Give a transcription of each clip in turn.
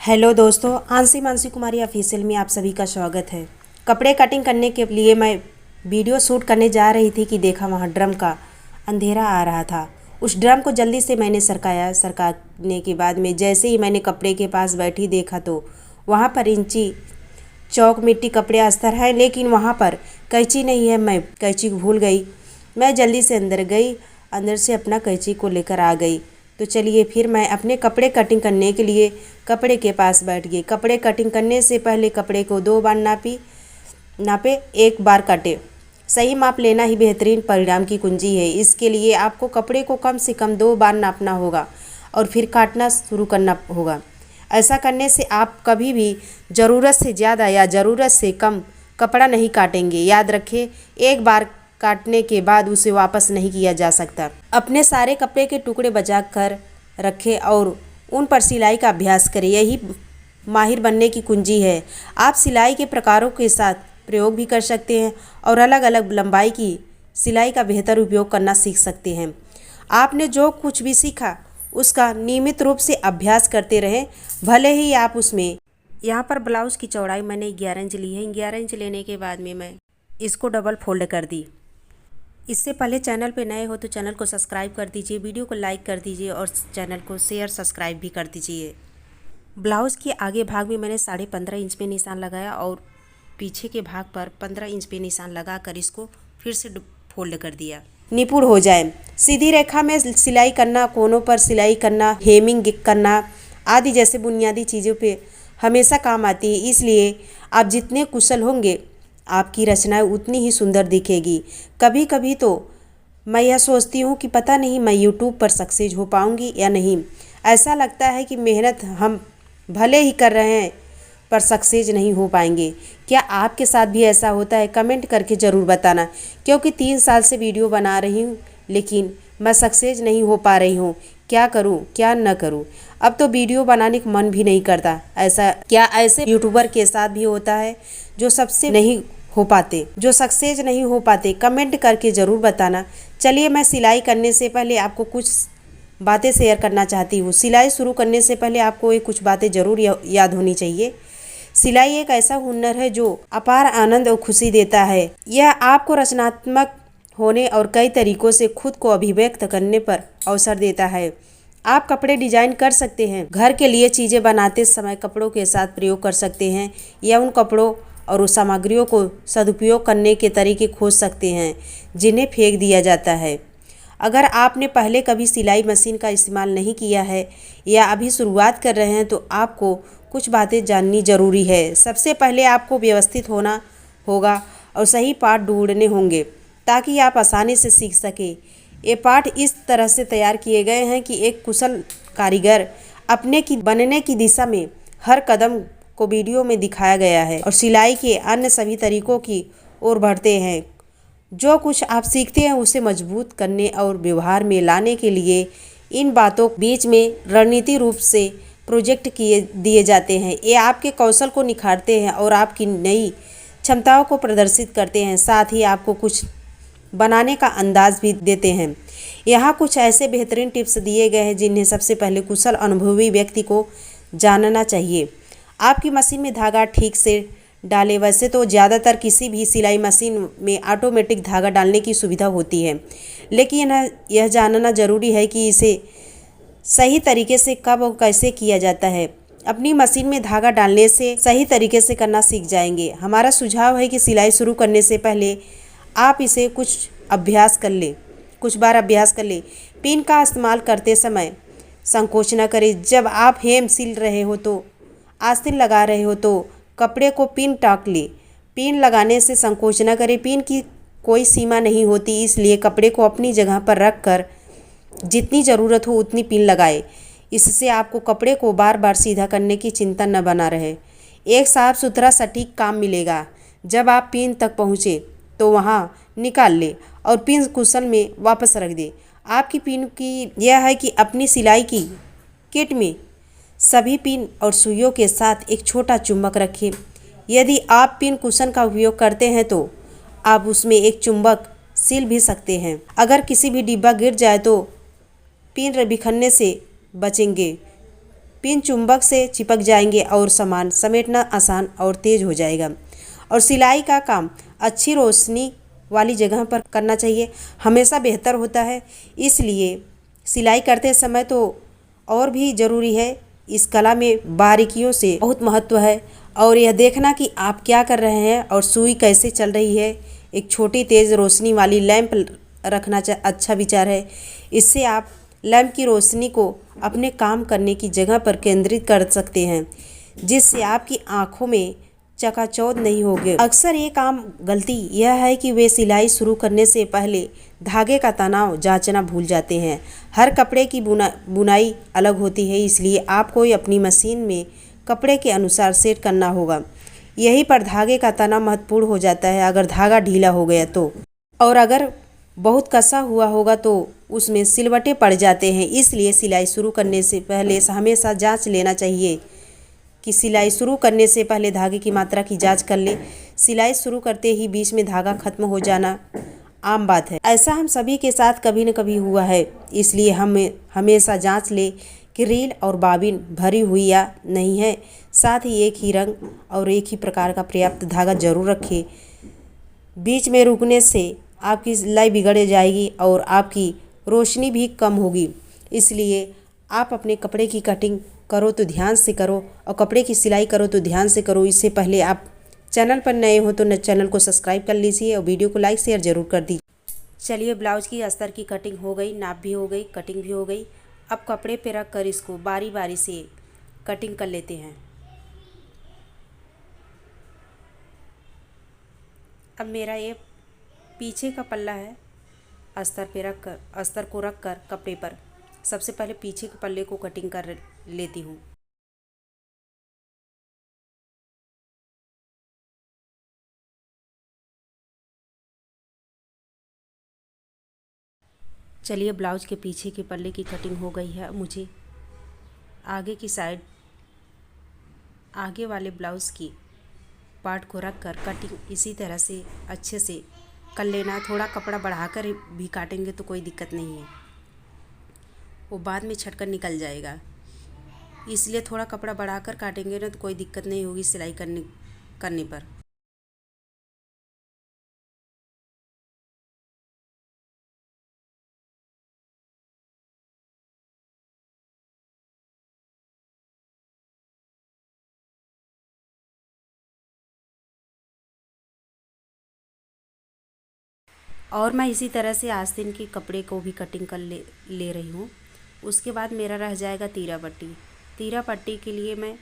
Hello दोस्तों, ANSI Mansi कुमारी official में आप सभी का स्वागत है। कपड़े कटिंग करने के लिए मैं वीडियो शूट करने जा रही थी कि देखा वहाँ ड्रम का अंधेरा आ रहा था। उस ड्रम को जल्दी से मैंने सरकाने के बाद में जैसे ही मैंने कपड़े के पास बैठी देखा तो वहाँ पर इंची चौक मिट्टी कपड़े अस्तर है, लेकिन वहाँ पर कैंची नहीं है। मैं कैंची भूल गई। मैं जल्दी से अंदर गई, अंदर से अपना कैंची को लेकर आ गई। तो चलिए फिर मैं अपने कपड़े कटिंग करने के लिए कपड़े के पास बैठ गई। कपड़े कटिंग करने से पहले कपड़े को 2 बार नापे 1 बार काटे। सही माप लेना ही बेहतरीन परिणाम की कुंजी है। इसके लिए आपको कपड़े को कम से कम 2 बार नापना होगा और फिर काटना शुरू करना होगा। ऐसा करने से आप कभी भी ज़रूरत से ज़्यादा या ज़रूरत से कम कपड़ा नहीं काटेंगे। याद रखें, एक बार काटने के बाद उसे वापस नहीं किया जा सकता। अपने सारे कपड़े के टुकड़े बचा कर रखें और उन पर सिलाई का अभ्यास करें। यही माहिर बनने की कुंजी है। आप सिलाई के प्रकारों के साथ प्रयोग भी कर सकते हैं और अलग अलग लंबाई की सिलाई का बेहतर उपयोग करना सीख सकते हैं। आपने जो कुछ भी सीखा उसका नियमित रूप से अभ्यास करते रहें, भले ही आप उसमें। यहाँ पर ब्लाउज़ की चौड़ाई मैंने 11 इंच ली है। 11 इंच लेने के बाद में मैं इसको डबल फोल्ड कर दी। इससे पहले चैनल पे नए हो तो चैनल को सब्सक्राइब कर दीजिए, वीडियो को लाइक कर दीजिए और चैनल को शेयर सब्सक्राइब भी कर दीजिए। ब्लाउज़ के आगे भाग में मैंने 15.5 इंच पे निशान लगाया और पीछे के भाग पर 15 इंच पे निशान लगाकर इसको फिर से फोल्ड कर दिया। निपुण हो जाए। सीधी रेखा में सिलाई करना, कोनों पर सिलाई करना, हेमिंग करना आदि जैसे बुनियादी चीज़ों पे हमेशा काम आती है। इसलिए आप जितने कुशल होंगे आपकी रचनाएं उतनी ही सुंदर दिखेगी। कभी कभी तो मैं यह सोचती हूँ कि पता नहीं मैं यूट्यूब पर सक्सेस हो पाऊँगी या नहीं। ऐसा लगता है कि मेहनत हम भले ही कर रहे हैं पर सक्सेस नहीं हो पाएंगे। क्या आपके साथ भी ऐसा होता है? कमेंट करके ज़रूर बताना, क्योंकि 3 साल से वीडियो बना रही हूँ लेकिन मैं सक्सेस नहीं हो पा रही हूँ। क्या करूँ क्या न करूँ? अब तो वीडियो बनाने का मन भी नहीं करता। ऐसे यूट्यूबर के साथ भी होता है जो सबसे नहीं हो पाते, जो सक्सेस नहीं हो पाते? कमेंट करके ज़रूर बताना। चलिए, मैं सिलाई करने से पहले आपको कुछ बातें शेयर करना चाहती हूँ। सिलाई शुरू करने से पहले आपको ये कुछ बातें ज़रूर याद होनी चाहिए। सिलाई एक ऐसा हुनर है जो अपार आनंद और खुशी देता है। यह आपको रचनात्मक होने और कई तरीकों से खुद को अभिव्यक्त करने पर अवसर देता है। आप कपड़े डिजाइन कर सकते हैं, घर के लिए चीज़ें बनाते समय कपड़ों के साथ प्रयोग कर सकते हैं या उन कपड़ों और उस सामग्रियों को सदुपयोग करने के तरीके खोज सकते हैं जिन्हें फेंक दिया जाता है। अगर आपने पहले कभी सिलाई मशीन का इस्तेमाल नहीं किया है या अभी शुरुआत कर रहे हैं तो आपको कुछ बातें जाननी ज़रूरी है। सबसे पहले आपको व्यवस्थित होना होगा और सही पार्ट ढूंढने होंगे ताकि आप आसानी से सीख सकें। ये पार्ट इस तरह से तैयार किए गए हैं कि एक कुशल कारीगर बनने की दिशा में हर कदम को वीडियो में दिखाया गया है और सिलाई के अन्य सभी तरीकों की ओर बढ़ते हैं। जो कुछ आप सीखते हैं उसे मजबूत करने और व्यवहार में लाने के लिए इन बातों के बीच में रणनीतिक रूप से प्रोजेक्ट दिए जाते हैं। ये आपके कौशल को निखारते हैं और आपकी नई क्षमताओं को प्रदर्शित करते हैं, साथ ही आपको कुछ बनाने का अंदाज भी देते हैं। यहाँ कुछ ऐसे बेहतरीन टिप्स दिए गए हैं जिन्हें सबसे पहले कुशल अनुभवी व्यक्ति को जानना चाहिए। आपकी मशीन में धागा ठीक से डालें। वैसे तो ज़्यादातर किसी भी सिलाई मशीन में ऑटोमेटिक धागा डालने की सुविधा होती है, लेकिन यह जानना ज़रूरी है कि इसे सही तरीके से कब और कैसे किया जाता है। अपनी मशीन में धागा डालने से सही तरीके से करना सीख जाएंगे। हमारा सुझाव है कि सिलाई शुरू करने से पहले आप इसे कुछ बार अभ्यास कर लें। पिन का इस्तेमाल करते समय संकोच न करें। जब आप हेम सिल रहे हो तो आस्तीन लगा रहे हो तो कपड़े को पिन टाक ले। पिन लगाने से संकोच न करें। पिन की कोई सीमा नहीं होती, इसलिए कपड़े को अपनी जगह पर रख कर जितनी ज़रूरत हो उतनी पिन लगाए। इससे आपको कपड़े को बार बार सीधा करने की चिंता न बना रहे। एक साफ सुथरा सटीक काम मिलेगा। जब आप पिन तक पहुँचे तो वहाँ निकाल ले और पिन कुशन में वापस रख दे। आपकी पिन की यह है कि अपनी सिलाई की किट में सभी पिन और सुइयों के साथ एक छोटा चुंबक रखें। यदि आप पिन कुशन का उपयोग करते हैं तो आप उसमें एक चुंबक सिल भी सकते हैं। अगर किसी भी डिब्बा गिर जाए तो पिन बिखरने से बचेंगे। पिन चुंबक से चिपक जाएंगे और सामान समेटना आसान और तेज हो जाएगा। और सिलाई का काम अच्छी रोशनी वाली जगह पर करना चाहिए, हमेशा बेहतर होता है। इसलिए सिलाई करते समय तो और भी ज़रूरी है, इस कला में बारीकियों से बहुत महत्व है। और यह देखना कि आप क्या कर रहे हैं और सुई कैसे चल रही है। एक छोटी तेज़ रोशनी वाली लैंप रखना अच्छा विचार है। इससे आप लैंप की रोशनी को अपने काम करने की जगह पर केंद्रित कर सकते हैं, जिससे आपकी आँखों में चकाचौंध नहीं होगी। अक्सर ये काम गलती यह है कि वे सिलाई शुरू करने से पहले धागे का तनाव जांचना भूल जाते हैं। हर कपड़े की बुनाई अलग होती है, इसलिए आपको अपनी मशीन में कपड़े के अनुसार सेट करना होगा। यहीं पर धागे का तनाव महत्वपूर्ण हो जाता है। अगर धागा ढीला हो गया तो, और अगर बहुत कसा हुआ होगा तो उसमें सिलवटें पड़ जाते हैं। इसलिए सिलाई शुरू करने से पहले हमेशा जांच लेना चाहिए कि सिलाई शुरू करने से पहले धागे की मात्रा की जांच कर ले। सिलाई शुरू करते ही बीच में धागा खत्म हो जाना आम बात है, ऐसा हम सभी के साथ कभी न कभी हुआ है। इसलिए हमें हमेशा जांच ले कि रील और बाबिन भरी हुई या नहीं है। साथ ही एक ही रंग और एक ही प्रकार का पर्याप्त धागा जरूर रखें। बीच में रुकने से आपकी सिलाई बिगड़ जाएगी और आपकी रोशनी भी कम होगी। इसलिए आप अपने कपड़े की कटिंग करो तो ध्यान से करो, और कपड़े की सिलाई करो तो ध्यान से करो। इससे पहले आप चैनल पर नए हो तो चैनल को सब्सक्राइब कर लीजिए और वीडियो को लाइक शेयर ज़रूर कर दीजिए। चलिए, ब्लाउज की अस्तर की कटिंग हो गई, नाप भी हो गई, कटिंग भी हो गई। अब कपड़े पे रख कर इसको बारी बारी से कटिंग कर लेते हैं। अब मेरा ये पीछे का पल्ला है, अस्तर पे रख कर, अस्तर को रख कर कपड़े पर सबसे पहले पीछे के पल्ले को कटिंग कर लेती हूँ। चलिए, ब्लाउज के पीछे के पल्ले की कटिंग हो गई है। मुझे आगे की साइड, आगे वाले ब्लाउज की पार्ट को रख कर कटिंग इसी तरह से अच्छे से कर लेना। थोड़ा कपड़ा बढ़ाकर भी काटेंगे तो कोई दिक्कत नहीं है, वो बाद में छटकर निकल जाएगा। इसलिए थोड़ा कपड़ा बढ़ाकर काटेंगे ना तो कोई दिक्कत नहीं होगी सिलाई करने पर। और मैं इसी तरह से आस्तीन के कपड़े को भी कटिंग कर ले रही हूँ। उसके बाद मेरा रह जाएगा तीरा पट्टी। तीरा पट्टी के लिए मैं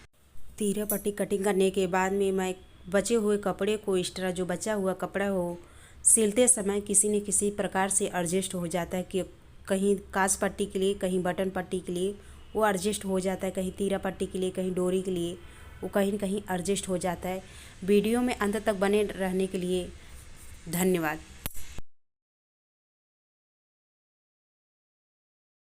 तीरा पट्टी कटिंग करने के बाद में मैं बचे हुए कपड़े को, एक्स्ट्रा जो बचा हुआ कपड़ा हो, सिलते समय किसी न किसी प्रकार से एडजस्ट हो जाता है कि कहीं काज पट्टी के लिए, कहीं बटन पट्टी के लिए वो एडजस्ट हो जाता है, कहीं तीरा पट्टी के लिए, कहीं डोरी के लिए वो कहीं न कहीं एडजस्ट हो जाता है। वीडियो में अंत तक बने रहने के लिए धन्यवाद।